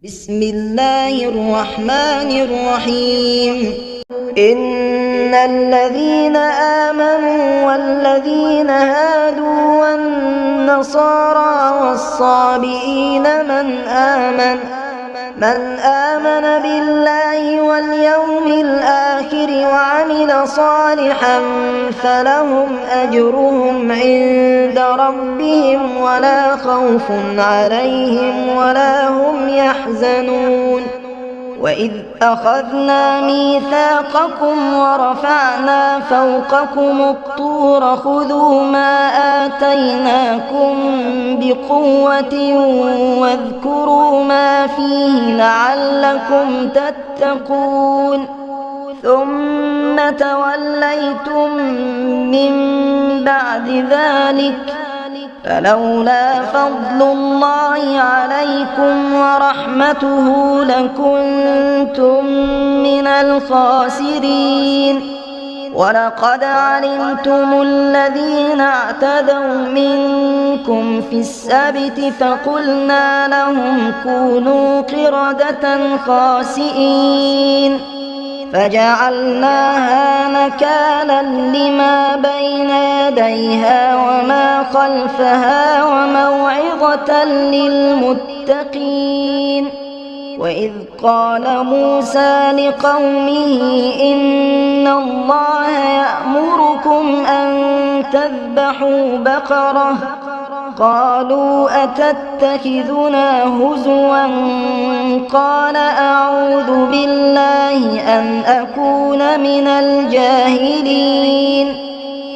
بسم الله الرحمن الرحيم. إن الذين آمنوا والذين هادوا والنصارى والصابئين من آمن بالله واليوم الآخر وعمل صالحا فلهم أجرهم عند ربهم ولا خوف عليهم ولا هم يحزنون. وإذ أخذنا ميثاقكم ورفعنا فوقكم الطور خذوا ما آتيناكم بقوة واذكروا ما فيه لعلكم تتقون. ثم توليتم من بعد ذلك فلولا فضل الله عليكم ورحمته لكنتم من الخاسرين. ولقد علمتم الذين اعتدوا منكم في السبت فقلنا لهم كونوا قردة خاسئين فجعلناها نكالا لما بين يديها وما خلفها وموعظة للمتقين. وإذ قال موسى لقومه إن الله يأمركم أن تذبحوا بقرة قالوا أتتخذنا هزوا قال أعوذ بالله أن أكون من الجاهلين.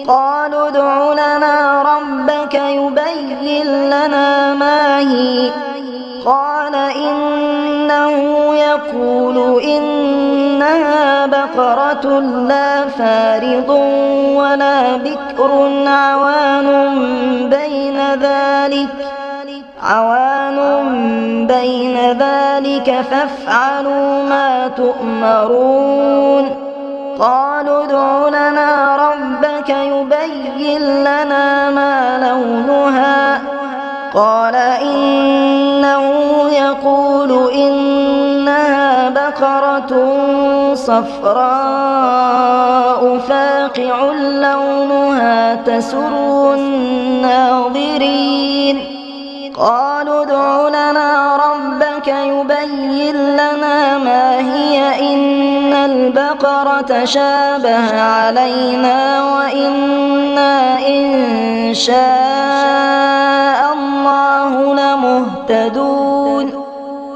قالوا ادع لنا ربك يبين لنا ما هي قال إنه يقول إنها بقرة لا فارض ولا بكر عوان بين ذلك فافعلوا ما تؤمرون. قالوا ادع لنا ربك يبين لنا ما لونها قال إنه يقول إنها بقرة صفراء فاقع لونها تسر الناظرين. قالوا ادع لنا ربك يبين لنا ما هي إن البقرة شابه علينا وإنا إن شاء الله لمهتدون.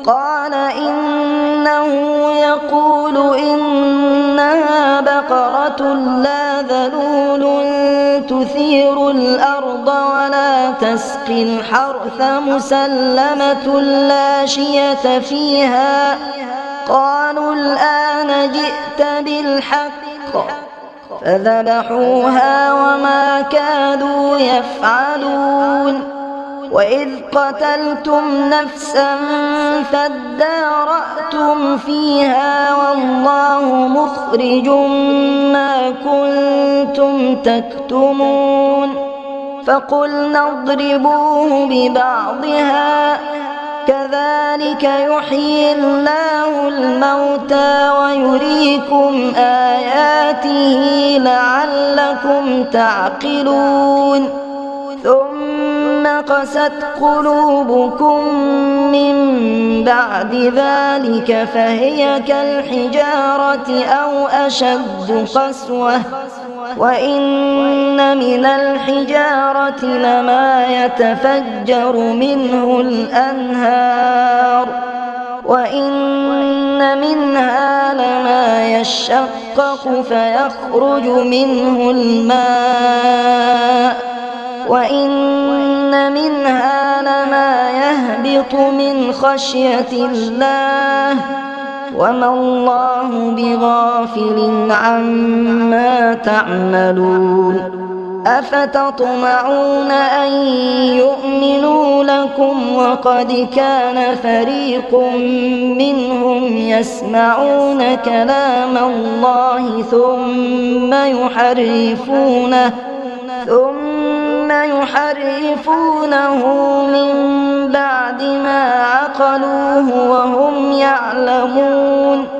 قال إنه يقول إنها بقرة لا ذلول تثير الأرض ولا تسقي الحرث مسلمة لا شية فيها. قالوا الآن جئت بالحق فذبحوها وما كادوا يفعلون. وإذ قتلتم نفسا فادارأتم فيها والله مخرج ما كنتم تكتمون. فقلنا اضربوه ببعضها كذلك يحيي الله الموتى ويريكم آياته لعلكم تعقلون. ثم قست قلوبكم من بعد ذلك فهي كالحجارة أو أشد قسوة وإن من الحجارة لما يتفجر منه الأنهار وإن منها لما يشقق فيخرج منه الماء وإن منها لما يهبط من خشية الله وما الله بغافل عما تعملون. أفتطمعون أن يؤمنوا لكم وقد كان فريق منهم يسمعون كلام الله ثم يحرفونه من بعد ما عقلوه وهم يعلمون